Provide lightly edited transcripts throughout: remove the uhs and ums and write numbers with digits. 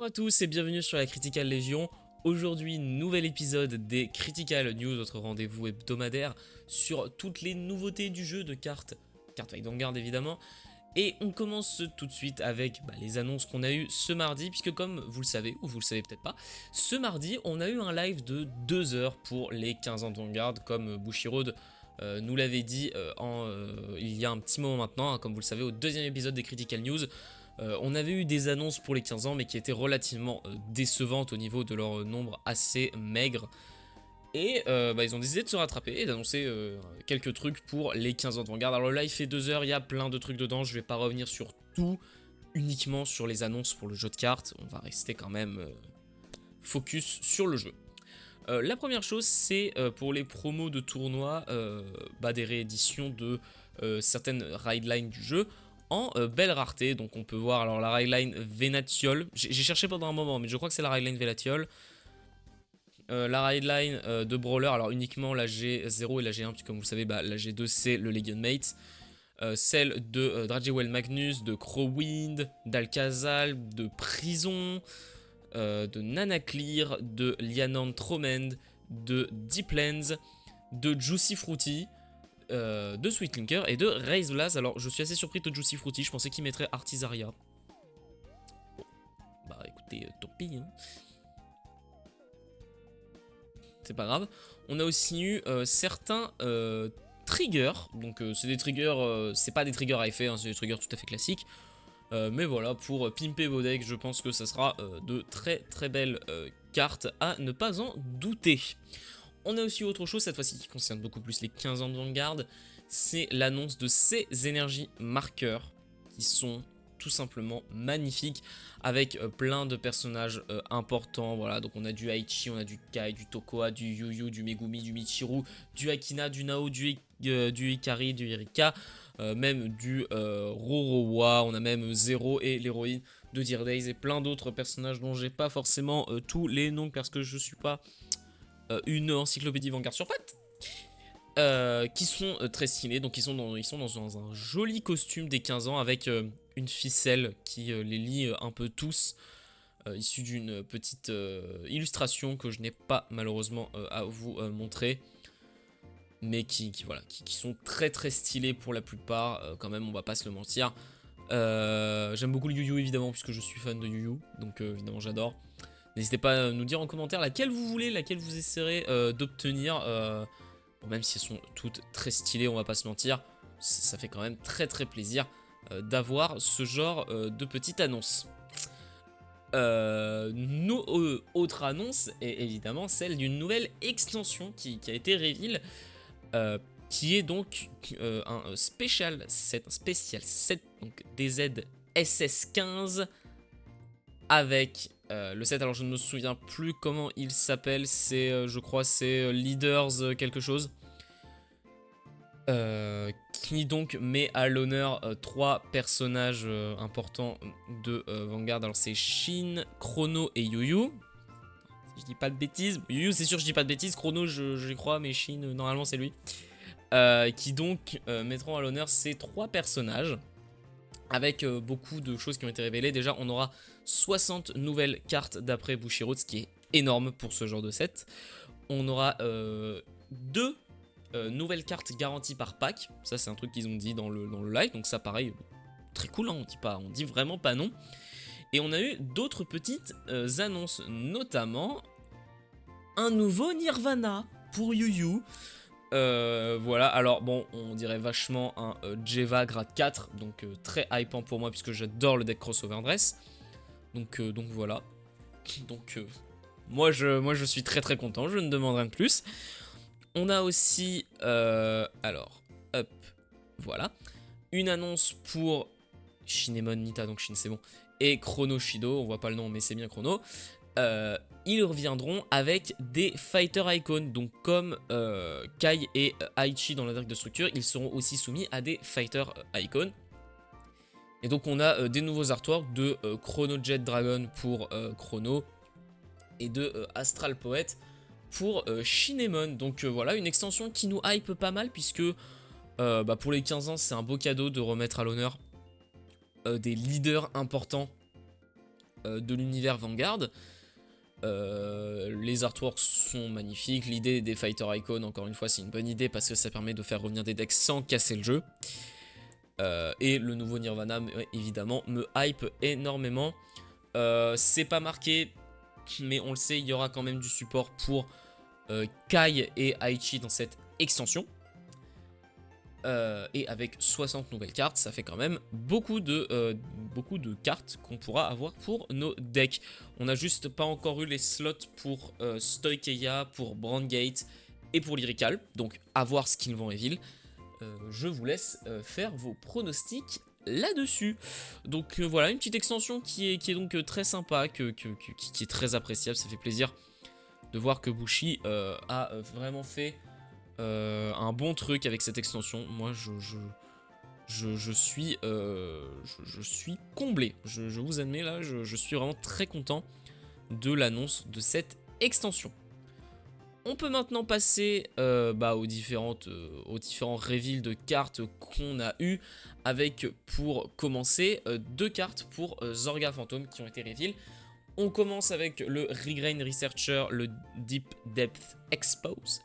Bonjour à tous et bienvenue sur la Critical Légion. Aujourd'hui, nouvel épisode des Critical News, votre rendez-vous hebdomadaire sur toutes les nouveautés du jeu de cartes avec Vanguard évidemment. Et on commence tout de suite avec les annonces qu'on a eues ce mardi, puisque comme vous le savez, ou vous le savez peut-être pas, ce mardi on a eu un live de 2 heures pour les 15 ans de Vanguard, comme Bushiroad nous l'avait dit il y a un petit moment maintenant, hein, comme vous le savez au deuxième épisode des Critical News. On avait eu des annonces pour les 15 ans mais qui étaient relativement décevantes au niveau de leur nombre assez maigre. Et ils ont décidé de se rattraper et d'annoncer quelques trucs pour les 15 ans de Vanguard. Alors le live fait 2 heures, il y a plein de trucs dedans, je vais pas revenir sur tout, uniquement sur les annonces pour le jeu de cartes. On va rester quand même focus sur le jeu. La première chose, c'est pour les promos de tournois, des rééditions de certaines ridelines du jeu en belle rareté. Donc on peut voir alors la rideline Venatiol. J'ai cherché pendant un moment, mais je crois que c'est la rideline Venatiol. La rideline de Brawler, alors uniquement la G0 et la G1, puisque comme vous le savez, la G2 c'est le Legion Mate. Celle de Dragewell Magnus, de Crowwind, d'Alcazal, de Prison, de Nanaclear, de Lianan Tromend, de Deeplands, de Juicy Fruity, de Sweetlinker et de Raise Blast. Alors je suis assez surpris de Juicy Fruity, je pensais qu'il mettrait Artisaria. Bon, écoutez, tant pis, hein. C'est pas grave. On a aussi eu certains triggers. Donc c'est des triggers, c'est pas des triggers à effet, hein, c'est des triggers tout à fait classiques. Mais voilà, pour pimper vos decks, je pense que ça sera de très belles cartes à ne pas en douter. On a aussi autre chose, cette fois-ci qui concerne beaucoup plus les 15 ans de Vanguard, c'est l'annonce de ces énergies marqueurs qui sont tout simplement magnifiques avec plein de personnages importants. Voilà, donc on a du Aichi, on a du Kai, du Tokoa, du Yu-Yu, du Megumi, du Michiru, du Akina, du Nao, du Ikari, du Erika, même du Rorowa, on a même Zero et l'héroïne de Dear Days et plein d'autres personnages dont j'ai pas forcément tous les noms parce que je suis pas une encyclopédie Vanguard sur pattes. Qui sont très stylés, donc ils sont dans un joli costume des 15 ans avec une ficelle qui les lie un peu tous, issue d'une petite illustration que je n'ai pas malheureusement à vous montrer, mais qui sont très stylés pour la plupart, quand même on va pas se le mentir. J'aime beaucoup le Yu-Yu évidemment puisque je suis fan de Yu-Yu, donc évidemment j'adore. N'hésitez pas à nous dire en commentaire laquelle vous voulez, laquelle vous essaierez d'obtenir. Bon, même si elles sont toutes très stylées, on va pas se mentir, ça fait quand même très plaisir d'avoir ce genre de petite annonce. Nos autres annonces est évidemment celle d'une nouvelle extension qui a été reveal, qui est donc un spécial set, donc DZ SS15 avec le set. Alors je ne me souviens plus comment il s'appelle, c'est je crois c'est Leaders quelque chose, qui donc met à l'honneur 3 personnages importants de Vanguard. Alors c'est Shin, Chrono et Yu-Yu. Si je dis pas de bêtises, Yu-Yu c'est sûr je dis pas de bêtises, Chrono j'y crois, mais Shin normalement c'est lui. Qui donc mettront à l'honneur ces 3 personnages avec beaucoup de choses qui ont été révélées. Déjà on aura 60 nouvelles cartes d'après Bushiroad, ce qui est énorme pour ce genre de set. On aura 2 nouvelles cartes garanties par pack. Ça c'est un truc qu'ils ont dit dans le live, donc ça pareil, très cool, hein, on dit vraiment pas non. Et on a eu d'autres petites annonces, notamment un nouveau Nirvana pour Yu-Yu. Voilà, alors bon, on dirait vachement un Jeva grade 4, donc très hypant pour moi puisque j'adore le deck crossover dress. Donc voilà. Donc moi je suis très content, je ne demande rien de plus. On a aussi, alors, hop, voilà, une annonce pour Shinemon Nita, donc Shin c'est bon, et Chrono Shido, on voit pas le nom mais c'est bien Chrono. Ils reviendront avec des Fighter Icons, donc comme Kai et Aichi dans la deck de structure, ils seront aussi soumis à des Fighter Icons. Et donc on a des nouveaux artworks de Chrono Jet Dragon pour Chrono et de Astral Poet pour Shinemon. Donc voilà, une extension qui nous hype pas mal puisque pour les 15 ans c'est un beau cadeau de remettre à l'honneur des leaders importants de l'univers Vanguard. Les artworks sont magnifiques, l'idée des Fighter Icons, encore une fois, c'est une bonne idée parce que ça permet de faire revenir des decks sans casser le jeu. Et le nouveau Nirvana, évidemment, me hype énormément. C'est pas marqué, mais on le sait, il y aura quand même du support pour Kai et Aichi dans cette extension. Et avec 60 nouvelles cartes, ça fait quand même beaucoup de cartes qu'on pourra avoir pour nos decks. On n'a juste pas encore eu les slots pour Stoikeia, pour Brandgate et pour Lyrical. Donc à voir ce qu'ils vont reveal. Je vous laisse faire vos pronostics là-dessus. Donc voilà, une petite extension qui est donc très sympa, qui est très appréciable. Ça fait plaisir de voir que Bushi a vraiment fait un bon truc avec cette extension. Moi je suis comblé, je vous admets là, je suis vraiment très content de l'annonce de cette extension. On peut maintenant passer aux différents reveals de cartes qu'on a eu, avec pour commencer 2 cartes pour Zorga Phantom qui ont été reveal. On commence avec le Regrain Researcher, le Deep Depth Expose,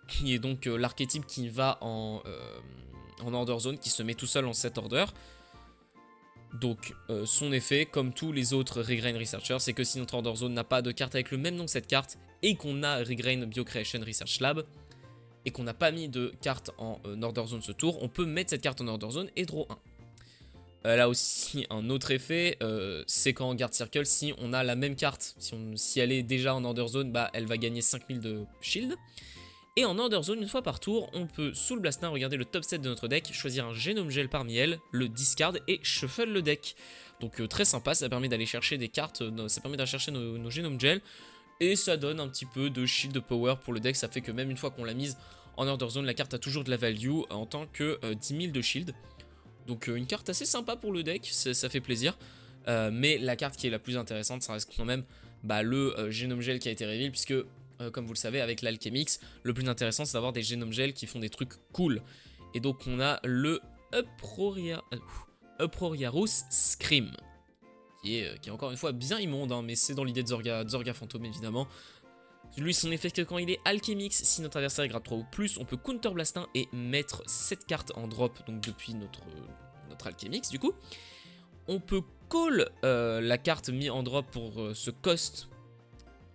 qui est donc l'archétype qui va en Order Zone, qui se met tout seul en 7 order. Donc son effet, comme tous les autres Regrain Researcher, c'est que si notre Order Zone n'a pas de carte avec le même nom que cette carte, et qu'on a Regrain Biocreation Research Lab, et qu'on n'a pas mis de carte en Order Zone ce tour, on peut mettre cette carte en Order Zone et draw 1. Là aussi, un autre effet, c'est qu'en Guard Circle, si on a la même carte, si elle est déjà en Order Zone, elle va gagner 5000 de shield. Et en Order Zone, une fois par tour, on peut, sous le Blast 9, regarder le top set de notre deck, choisir un Genome Gel parmi elles, le discard et shuffle le deck. Donc très sympa, ça permet d'aller chercher des cartes, ça permet d'aller chercher nos Genome Gel, et ça donne un petit peu de shield de power pour le deck. Ça fait que même une fois qu'on l'a mise en Order Zone, la carte a toujours de la value en tant que 10 000 de shield. Donc une carte assez sympa pour le deck, ça fait plaisir. Mais la carte qui est la plus intéressante, ça reste quand même le Genome Gel qui a été reveal, puisque comme vous le savez, avec l'Alchemix, le plus intéressant c'est d'avoir des Genome Gel qui font des trucs cool. Et donc on a le Uproarius Scream, qui est encore une fois bien immonde, hein, mais c'est dans l'idée de Zorga Phantom évidemment. Lui, son effet, c'est que quand il est Alchemix, si notre adversaire est grade 3 ou plus, on peut Counter Blast 1 et mettre cette carte en drop, donc depuis notre Alchemix du coup. On peut call la carte mise en drop pour ce cost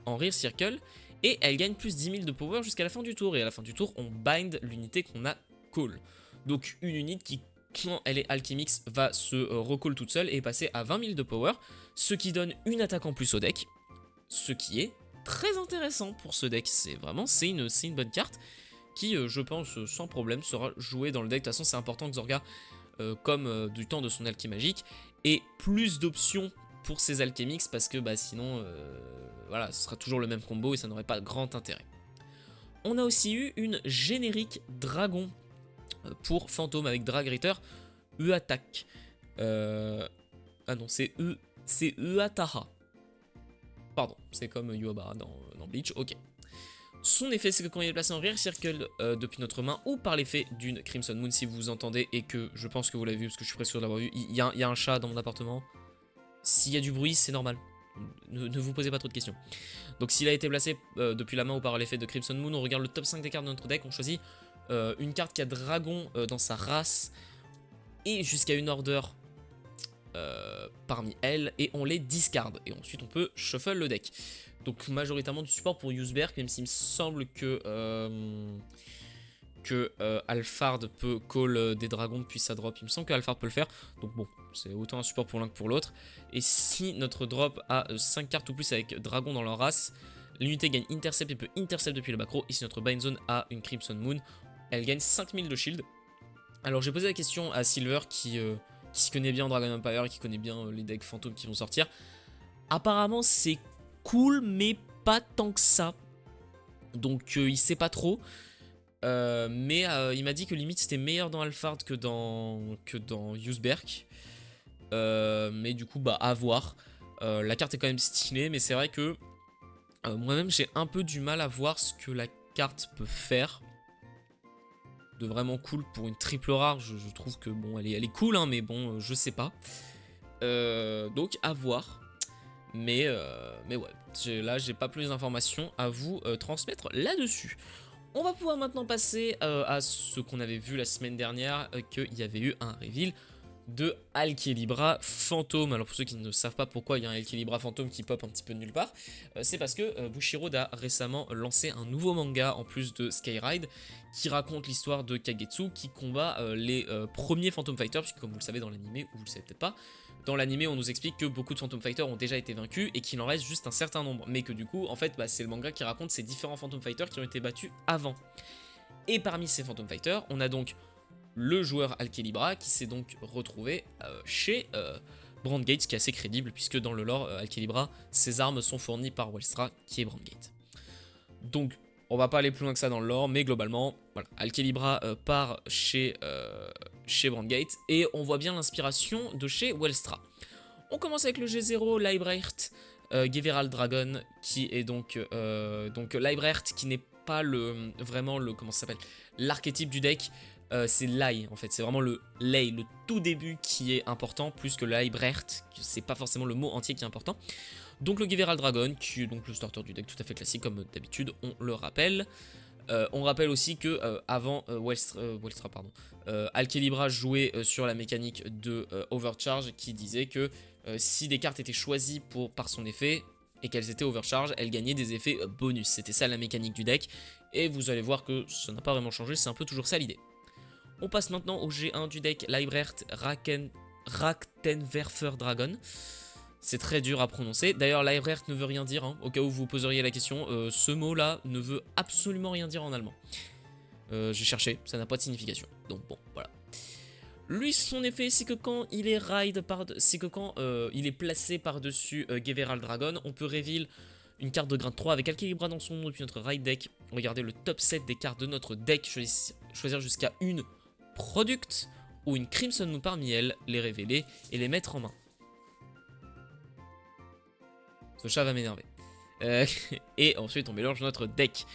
en Rear Circle, et elle gagne plus 10 000 de power jusqu'à la fin du tour, et à la fin du tour, on bind l'unité qu'on a call. Donc une unité qui, quand elle est Alchemix, va se recall toute seule et passer à 20 000 de power, ce qui donne une attaque en plus au deck, ce qui est très intéressant pour ce deck. C'est une bonne carte qui, je pense, sans problème sera jouée dans le deck. De toute façon, c'est important que Zorga, comme du temps de son alchimie magique, ait plus d'options pour ses alchemix, parce que sinon, voilà, ce sera toujours le même combo et ça n'aurait pas grand intérêt. On a aussi eu une générique dragon pour Fantôme avec Drag Ritter, Uattack. Ah non, c'est Uataha. Pardon, c'est comme Yuabara dans Bleach, ok. Son effet, c'est que quand il est placé en rear circle depuis notre main, ou par l'effet d'une Crimson Moon, si vous vous entendez, et que je pense que vous l'avez vu, parce que je suis presque sûr de l'avoir vu, il y a un chat dans mon appartement. S'il y a du bruit, c'est normal. Ne vous posez pas trop de questions. Donc s'il a été placé depuis la main ou par l'effet de Crimson Moon, on regarde le top 5 des cartes de notre deck, on choisit une carte qui a dragon dans sa race, et jusqu'à une order parmi elles, et on les discard. Et ensuite on peut shuffle le deck. Donc majoritairement du support pour Useberg, même s'il me semble que Alphard peut call des dragons depuis sa drop. Il me semble que Alphard peut le faire. Donc bon, c'est autant un support pour l'un que pour l'autre. Et si notre drop a 5 cartes ou plus avec dragon dans leur race, l'unité gagne intercept et peut intercept depuis le back row. Et si notre bind zone a une Crimson Moon, elle gagne 5000 de shield. Alors j'ai posé la question à Silver qui se connaît bien en Dragon Empire et qui connaît bien les decks fantômes qui vont sortir. Apparemment c'est cool mais pas tant que ça. Donc il sait pas trop. Mais il m'a dit que limite c'était meilleur dans Alphard que dans Useberg. Mais du coup à voir. La carte est quand même stylée, mais c'est vrai que moi-même j'ai un peu du mal à voir ce que la carte peut faire de vraiment cool pour une triple rare. Je trouve que bon elle est cool hein, mais bon je sais pas. Donc à voir. Mais ouais, là j'ai pas plus d'informations à vous transmettre là-dessus. On va pouvoir maintenant passer à ce qu'on avait vu la semaine dernière, qu'il y avait eu un reveal de Alkelibra Fantôme. Alors pour ceux qui ne savent pas pourquoi il y a un Alkelibra Fantôme qui pop un petit peu de nulle part, c'est parce que Bushiroad a récemment lancé un nouveau manga en plus de Skyride qui raconte l'histoire de Kagetsu qui combat les premiers Phantom Fighters, puisque comme vous le savez dans l'animé, ou vous le savez peut-être pas, dans l'animé on nous explique que beaucoup de Phantom Fighters ont déjà été vaincus et qu'il en reste juste un certain nombre, mais que du coup en fait c'est le manga qui raconte ces différents Phantom Fighters qui ont été battus avant. Et parmi ces Phantom Fighters, on a donc le joueur Alkelibra qui s'est donc retrouvé chez Brandgate, ce qui est assez crédible puisque dans le lore Alkelibra, ses armes sont fournies par Welstra qui est Brandgate. Donc on va pas aller plus loin que ça dans le lore, mais globalement, voilà, Alkelibra part chez Brandgate et on voit bien l'inspiration de chez Welstra. On commence avec le G0, Leibrecht, Geverald Dragon, qui est donc Leibrecht qui n'est pas vraiment le, comment ça s'appelle, l'archétype du deck. C'est Lai en fait, c'est vraiment le Lei, le tout début qui est important, plus que le Leibrecht, c'est pas forcément le mot entier qui est important. Donc le Geverald Dragon, qui est donc le starter du deck tout à fait classique comme d'habitude, on le rappelle. On rappelle aussi que avant Alkelibra jouait sur la mécanique de Overcharge qui disait que si des cartes étaient choisies par son effet et qu'elles étaient Overcharge, elles gagnaient des effets bonus. C'était ça la mécanique du deck et vous allez voir que ça n'a pas vraiment changé, c'est un peu toujours ça l'idée. On passe maintenant au G1 du deck, Leibrecht Raktenwerfer Dragon. C'est très dur à prononcer. D'ailleurs, Leibrecht ne veut rien dire, hein, au cas où vous poseriez la question. Ce mot-là ne veut absolument rien dire en allemand. J'ai cherché, ça n'a pas de signification. Donc bon, voilà. Lui, son effet, c'est que quand il est il est placé par-dessus Geverald Dragon, on peut reveal une carte de grade 3 avec Alkelibra dans son nom depuis notre ride deck. Regardez le top 7 des cartes de notre deck, choisir jusqu'à une product ou une Crimson Moon parmi elles, les révéler et les mettre en main. Ce chat va m'énerver. Et ensuite on mélange notre deck.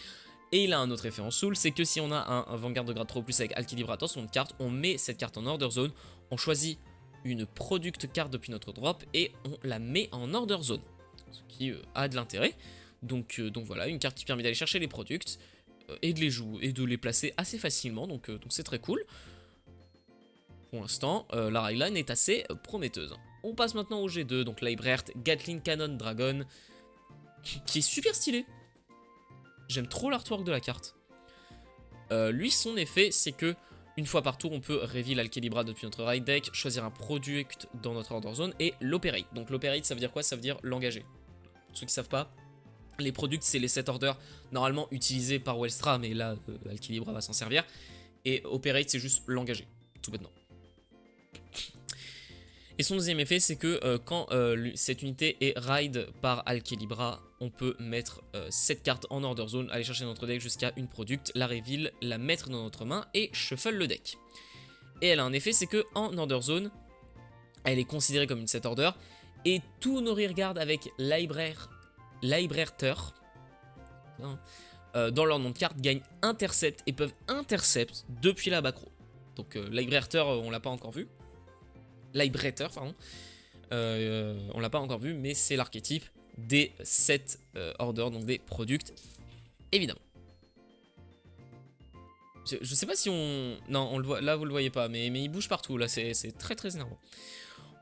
Et il a un autre effet en soul, c'est que si on a un Vanguard de grade 3 ou plus avec Alkelibra dans son carte, on met cette carte en Order Zone, on choisit une product carte depuis notre drop et on la met en Order Zone. Ce qui a de l'intérêt. Donc voilà, une carte qui permet d'aller chercher les products et de les jouer et de les placer assez facilement, donc c'est très cool. Pour l'instant, la ragline est assez prometteuse. On passe maintenant au G2, donc Leibrecht Gatling Cannon Dragon, qui est super stylé. J'aime trop l'artwork de la carte. Lui, son effet, c'est que une fois par tour, on peut reveal Alkelibra depuis notre ride deck, choisir un product dans notre order zone et l'operate. Donc l'operate, ça veut dire quoi? Ça veut dire l'engager. Pour ceux qui savent pas, les products, c'est les set orders normalement utilisés par Welstra, mais là, Alkelibra va s'en servir. Et operate, c'est juste l'engager, tout bêtement. Et son deuxième effet, c'est que quand cette unité est ride par Alkelibra, on peut mettre cette carte en order zone, aller chercher notre deck jusqu'à une product, la reveal, la mettre dans notre main et shuffle le deck. Et elle a un effet, c'est que en order zone, elle est considérée comme une set order, et tous nos rearguards avec Leibrechter dans leur nom de carte gagnent intercept et peuvent intercept depuis la back row. Donc Leibrechter, on l'a pas encore vu. Leibrechter, pardon. On l'a pas encore vu, mais c'est l'archétype des 7 orders, donc des products, évidemment. Je sais pas si on... Non, on le voit, là vous le voyez pas, mais il bouge partout, là c'est très très énervant.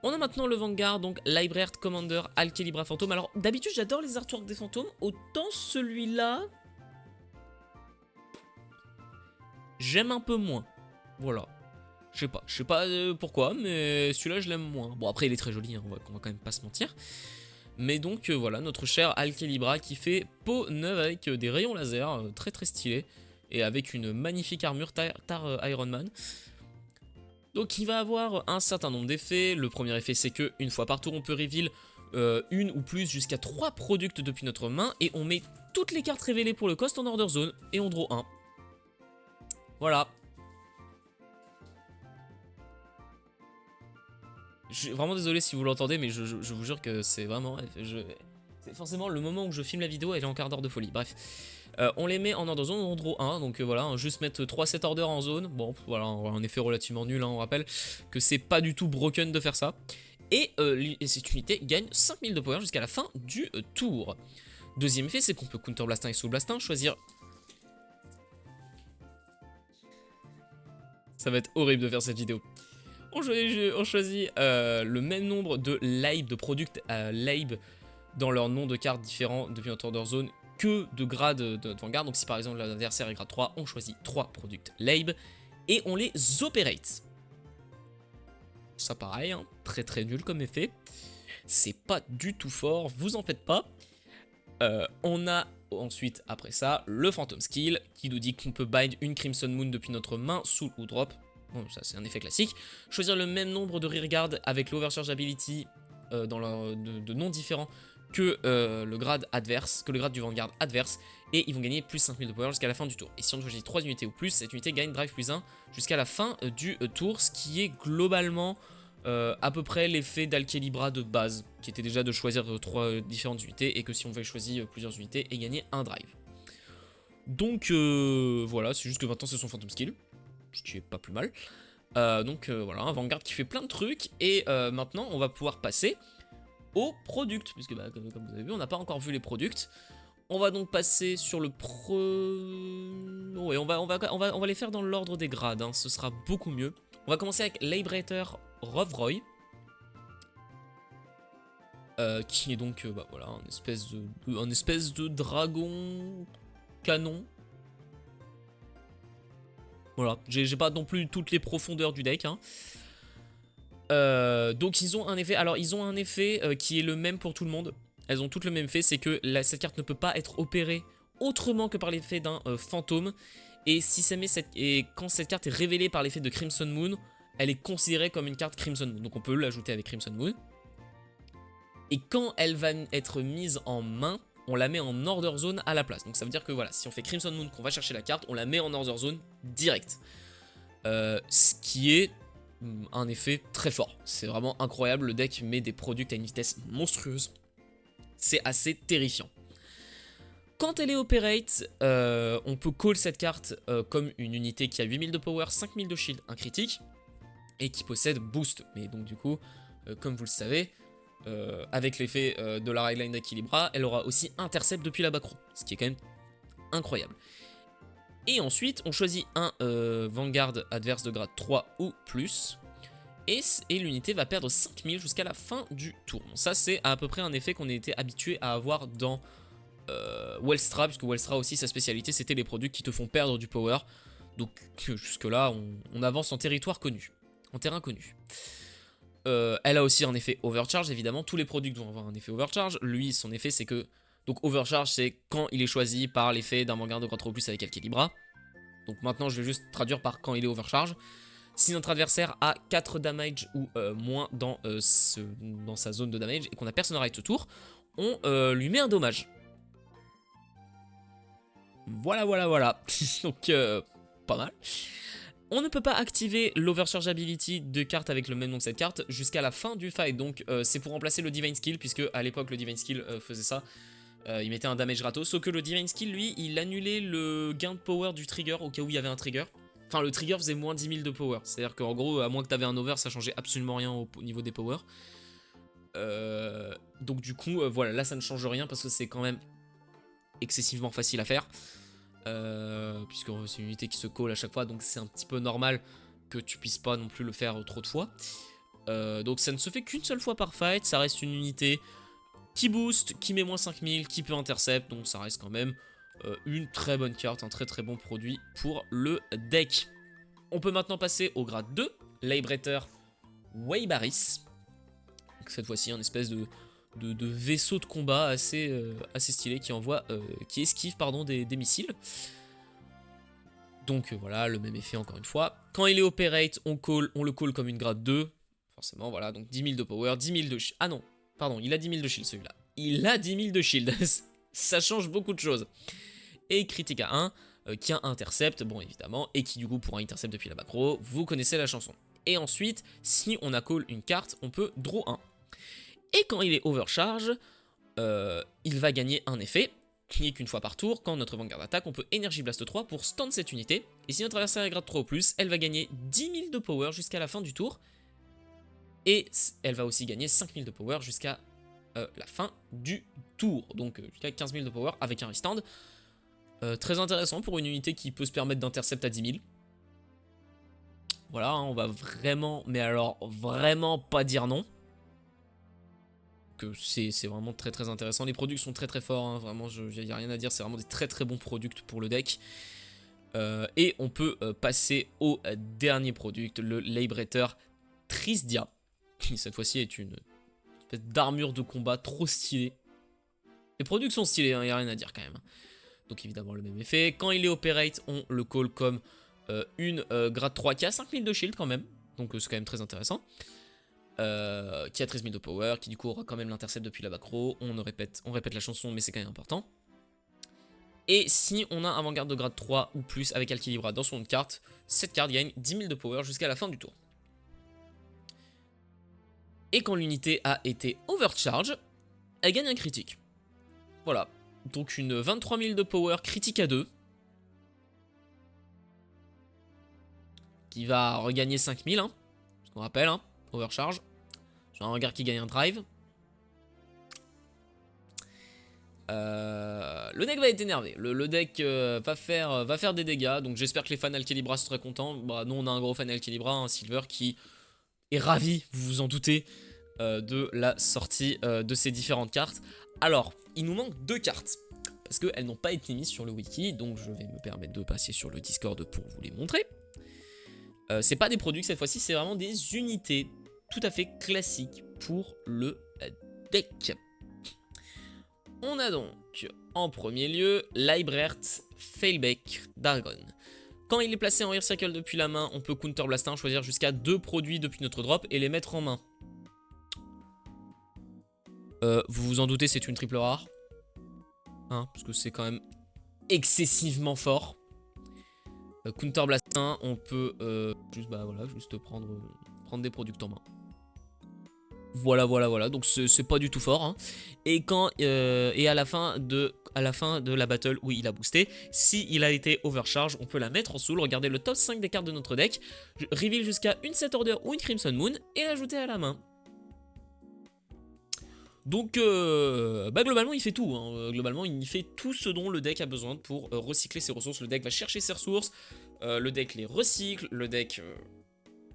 On a maintenant le Vanguard, donc Leibrecht Commander Alkelibra Fantôme. Alors d'habitude j'adore les artworks des fantômes, autant celui-là... j'aime un peu moins, voilà. Je sais pas pourquoi, mais celui-là je l'aime moins. Bon après il est très joli, hein, on va quand même pas se mentir. Mais donc voilà, notre cher Alkelibra qui fait peau neuve avec des rayons laser, très très stylé. Et avec une magnifique armure Tar Iron Man. Donc il va avoir un certain nombre d'effets. Le premier effet c'est que une fois par tour on peut reveal une ou plus jusqu'à 3 products depuis notre main. Et on met toutes les cartes révélées pour le cost en order zone et on draw 1. Voilà. Je suis vraiment désolé si vous l'entendez, mais je vous jure que c'est vraiment... c'est forcément le moment où je filme la vidéo, elle est en quart d'heure de folie. Bref, on les met en order zone, on draw 1, donc voilà, hein, juste mettre 3 set orders en zone. Bon, voilà, un effet relativement nul, hein, on rappelle que c'est pas du tout broken de faire ça. Et cette unité gagne 5000 de power jusqu'à la fin du tour. Deuxième effet, c'est qu'on peut Counter Blast 1 et Soul Blast 1, choisir... Ça va être horrible de faire cette vidéo. On choisit le même nombre de Laib, de product Laib dans leur nom de cartes différents depuis notre order zone que de grade de Vanguard. Donc si par exemple l'adversaire est grade 3, on choisit 3 product Laib et on les opérate. Ça pareil, hein, très très nul comme effet. C'est pas du tout fort, vous en faites pas. On a ensuite, après ça, le Phantom Skill qui nous dit qu'on peut bind une Crimson Moon depuis notre main, soul ou drop. Bon, ça c'est un effet classique. Choisir le même nombre de rearguard avec l'Overcharge Ability de noms différents que le grade adverse, que le grade du Vanguard adverse. Et ils vont gagner plus 5000 de power jusqu'à la fin du tour. Et si on choisit 3 unités ou plus, cette unité gagne drive plus 1 jusqu'à la fin du tour, ce qui est globalement... à peu près l'effet d'Alkelibra de base, qui était déjà de choisir 3 différentes unités, et que si on veut choisir plusieurs unités, et gagner un drive. Donc voilà, c'est juste que maintenant c'est son Phantom Skill, ce qui est pas plus mal. Donc voilà, un Vanguard qui fait plein de trucs, et maintenant on va pouvoir passer aux products, puisque bah, comme vous avez vu, on n'a pas encore vu les products. On va donc passer sur le ouais, on va les faire dans l'ordre des grades, hein, ce sera beaucoup mieux. On va commencer avec Liberator Rovroy, qui est donc bah, voilà, un espèce de dragon canon. Voilà, j'ai pas non plus toutes les profondeurs du deck. Hein. Donc ils ont un effet, alors ils ont un effet qui est le même pour tout le monde. Elles ont toutes le même effet, c'est que cette carte ne peut pas être opérée autrement que par l'effet d'un fantôme. Et quand cette carte est révélée par l'effet de Crimson Moon, elle est considérée comme une carte Crimson Moon. Donc on peut l'ajouter avec Crimson Moon. Et quand elle va être mise en main, on la met en Order Zone à la place. Donc ça veut dire que voilà, si on fait Crimson Moon, qu'on va chercher la carte, on la met en Order Zone direct. Ce qui est un effet très fort. C'est vraiment incroyable. Le deck met des produits à une vitesse monstrueuse. C'est assez terrifiant. Quand elle est operate, on peut call cette carte comme une unité qui a 8000 de power, 5000 de shield, un critique, et qui possède boost. Mais donc du coup, comme vous le savez, avec l'effet de la Highline d'Equilibra, elle aura aussi intercept depuis la backrow, ce qui est quand même incroyable. Et ensuite, on choisit un Vanguard adverse de grade 3 ou plus, et l'unité va perdre 5000 jusqu'à la fin du tour. Bon, ça, c'est à peu près un effet qu'on était habitué à avoir dans Wellstra, puisque Wellstra aussi, sa spécialité, c'était les produits qui te font perdre du power. Donc jusque-là, on avance en territoire connu, en terrain connu. Elle a aussi un effet overcharge, évidemment. Tous les produits vont avoir un effet overcharge. Lui, son effet, c'est que... Donc overcharge, c'est quand il est choisi par l'effet d'un Vanguard de grade 3 ou plus avec Alkelibra. Donc maintenant, je vais juste traduire par quand il est overcharge. Si notre adversaire a 4 damage ou moins dans sa zone de damage et qu'on a personne right ce tour, on lui met un dommage. Voilà. Donc, pas mal. On ne peut pas activer l'Overcharge Ability de carte avec le même nom que cette carte jusqu'à la fin du fight. Donc, c'est pour remplacer le Divine Skill, puisque à l'époque, le Divine Skill faisait ça. Il mettait un damage gratos. Sauf que le Divine Skill, lui, il annulait le gain de power du trigger au cas où il y avait un trigger. Enfin, le trigger faisait moins 10 000 de power. C'est-à-dire qu'en gros, à moins que tu avais un over, ça changeait absolument rien au niveau des power. Donc, du coup, voilà, là, ça ne change rien parce que c'est quand même excessivement facile à faire. Puisque c'est une unité qui se call à chaque fois, donc c'est un petit peu normal que tu puisses pas non plus le faire trop de fois. Donc ça ne se fait qu'une seule fois par fight, ça reste une unité qui booste, qui met moins 5000, qui peut intercept, donc ça reste quand même une très bonne carte, un très très bon produit pour le deck. On peut maintenant passer au grade 2, Liberator Weibaris. Donc cette fois-ci un espèce de vaisseau de combat assez stylé qui esquive des missiles. Donc voilà, le même effet encore une fois. Quand il est operate, on le call comme une grade 2. Forcément, voilà, donc 10 000 de power, 10 000 de shield. Ah non, pardon, il a 10 000 de shield celui-là. Il a 10 000 de shield. Ça change beaucoup de choses. Et critique à 1, qui a intercept, bon évidemment, et qui du coup pourra intercept depuis la backrow. Vous connaissez la chanson. Et ensuite, si on a call une carte, on peut draw 1. Et quand il est overcharge, il va gagner un effet, qui est qu'une fois par tour, quand notre Vanguard attaque, on peut Energy Blast 3 pour stun cette unité. Et si notre adversaire est grade 3 ou plus, elle va gagner 10 000 de power jusqu'à la fin du tour. Et elle va aussi gagner 5000 de power jusqu'à la fin du tour. Donc jusqu'à 15 000 de power avec un restand. Très intéressant pour une unité qui peut se permettre d'intercept à 10 000. Voilà, hein, on va vraiment, mais alors vraiment pas dire non. Que c'est vraiment très très intéressant. Les produits sont très très forts, hein, vraiment, il n'y a rien à dire. C'est vraiment des très très bons produits pour le deck. Et on peut passer au dernier product, le Liberator Trisdia, qui cette fois-ci est une espèce d'armure de combat trop stylée. Les produits sont stylés, il n'y a rien à dire quand même. Donc évidemment le même effet. Quand il est operate, on le call comme une grade 3 qui a 5000 de shield quand même. Donc c'est quand même très intéressant. Qui a 13 000 de power, qui du coup aura quand même l'intercept depuis la back row. On répète la chanson, mais c'est quand même important. Et si on a un avant-garde de grade 3 ou plus avec Alkilibra dans son carte, cette carte gagne 10 000 de power jusqu'à la fin du tour. Et quand l'unité a été overcharge, elle gagne un critique. Voilà, donc une 23 000 de power critique à 2. Qui va regagner 5 000, hein, ce qu'on rappelle, hein, overcharge. J'ai un regard qui gagne un drive. Le deck va être énervé. Le deck va faire des dégâts. Donc j'espère que les fans Alkilibra seraient contents. Bah, nous on a un gros fan Alkilibra, un Silver, qui est ravi, vous vous en doutez, de la sortie de ces différentes cartes. Alors, il nous manque 2 cartes. Parce qu'elles n'ont pas été mises sur le wiki. Donc je vais me permettre de passer sur le Discord pour vous les montrer. C'est pas des produits cette fois-ci, c'est vraiment des unités tout à fait classiques pour le deck. On a donc en premier lieu Liberator Failback Dragon. Quand il est placé en Air Circle depuis la main, on peut Counter Blast 1, choisir jusqu'à 2 produits depuis notre drop et les mettre en main. Vous vous en doutez, c'est une triple rare. Hein, parce que c'est quand même excessivement fort. Counter Blast 1, on peut juste prendre des produits en main. Voilà, donc c'est pas du tout fort, hein. Et à la fin de la battle où il a boosté, si il a été overcharge, on peut la mettre en soul, regarder le top 5 des cartes de notre deck, reveal jusqu'à une Set Order ou une Crimson Moon, et l'ajouter à la main. Donc globalement il fait tout, hein. Globalement il fait tout ce dont le deck a besoin pour recycler ses ressources. Le deck va chercher ses ressources, le deck les recycle, le deck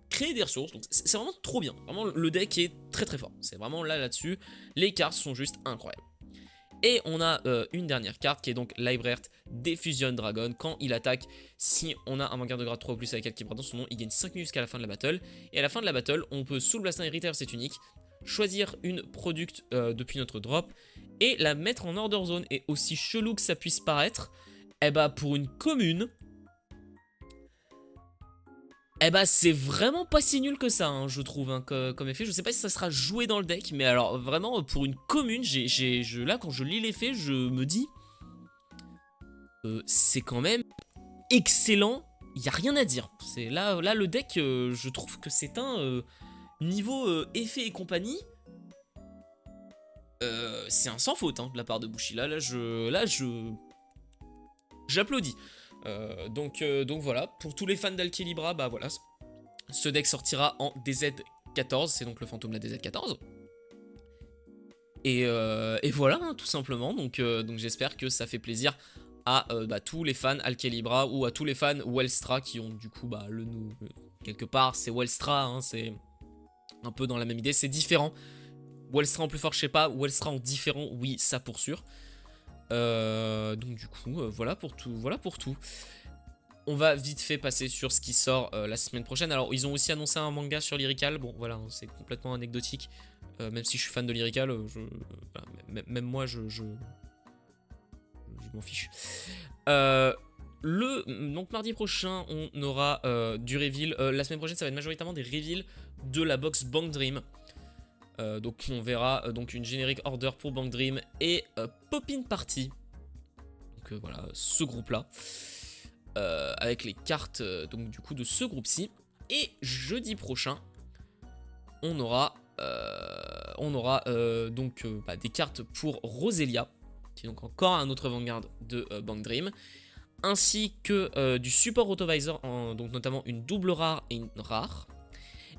crée des ressources, donc c'est vraiment trop bien. Vraiment le deck est très très fort, c'est vraiment là-dessus, les cartes sont juste incroyables. Et on a une dernière carte qui est donc Liberator Diffusion Dragon. Quand il attaque, si on a un vanguard de grade 3 ou plus avec Alkilibra dans son nom, il gagne 5 minutes jusqu'à la fin de la battle. Et à la fin de la battle, on peut Soul Blast 1 et Retire cette unique, choisir une product depuis notre drop et la mettre en order zone. Et aussi chelou que ça puisse paraître, eh bah pour une commune, eh bah c'est vraiment pas si nul que ça, hein, je trouve, hein, comme effet. Je sais pas si ça sera joué dans le deck, mais alors vraiment pour une commune, là quand je lis l'effet, je me dis c'est quand même excellent, il y a rien à dire. Là le deck, je trouve que c'est un niveau effet et compagnie, c'est un sans faute, hein, de la part de Bushi. Là j'applaudis. Donc voilà, pour tous les fans d'Alkilibra, bah voilà, ce deck sortira en DZ14, c'est donc le fantôme de la DZ14. Et voilà, hein, tout simplement, donc j'espère que ça fait plaisir à tous les fans Alkilibra ou à tous les fans Wellstra qui ont du coup, quelque part, c'est Wellstra, hein, c'est un peu dans la même idée, c'est différent. Wellstra en plus fort, je sais pas, Wellstra en différent, oui, ça pour sûr. Donc du coup, voilà pour tout. On va vite fait passer sur ce qui sort la semaine prochaine. Alors ils ont aussi annoncé un manga sur Lyrical. Bon voilà, c'est complètement anecdotique. Même si je suis fan de Lyrical, même moi je m'en fiche. Donc mardi prochain, on aura du reveal. La semaine prochaine, ça va être majoritairement des reveals de la box Bank Dream. Donc on verra donc une générique order pour Bank Dream et Pop-in Party. Donc voilà, ce groupe là avec les cartes donc du coup de ce groupe ci. Et jeudi prochain on aura des cartes pour Roselia, qui est donc encore un autre Vanguard de Bank Dream, ainsi que du support Autovisor, donc notamment une double rare et une rare.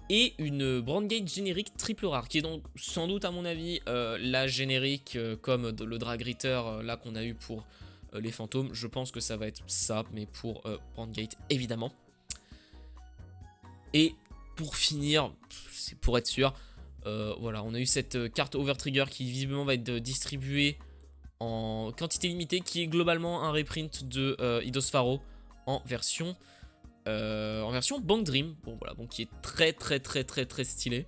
et une Brandgate générique triple rare, qui est donc sans doute à mon avis la générique comme le Drag Ritter là qu'on a eu pour les fantômes. Je pense que ça va être ça, mais pour Brandgate évidemment. Et pour finir, c'est pour être sûr, voilà, on a eu cette carte Overtrigger qui visiblement va être distribuée en quantité limitée, qui est globalement un reprint de Eidos Pharaoh en version Bank Dream. Bon voilà, donc qui est très stylé.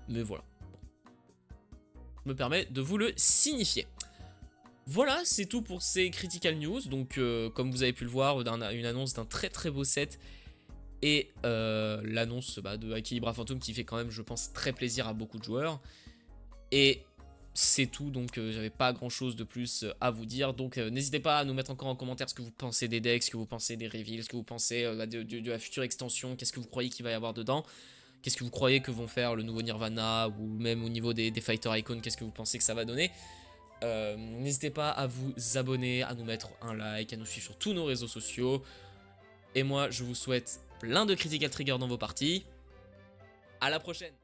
Mais voilà. Je me permets de vous le signifier. Voilà, c'est tout pour ces Critical News. Donc comme vous avez pu le voir, une annonce d'un très beau set. Et l'annonce de Equilibra Phantom qui fait quand même, je pense, très plaisir à beaucoup de joueurs. Et c'est tout, donc j'avais pas grand chose de plus à vous dire. Donc n'hésitez pas à nous mettre encore en commentaire ce que vous pensez des decks, ce que vous pensez des reveals, ce que vous pensez de la future extension, qu'est-ce que vous croyez qu'il va y avoir dedans, qu'est-ce que vous croyez que vont faire le nouveau Nirvana, ou même au niveau des Fighter Icons, qu'est-ce que vous pensez que ça va donner. N'hésitez pas à vous abonner, à nous mettre un like, à nous suivre sur tous nos réseaux sociaux. Et moi, je vous souhaite plein de Critical Trigger dans vos parties. À la prochaine!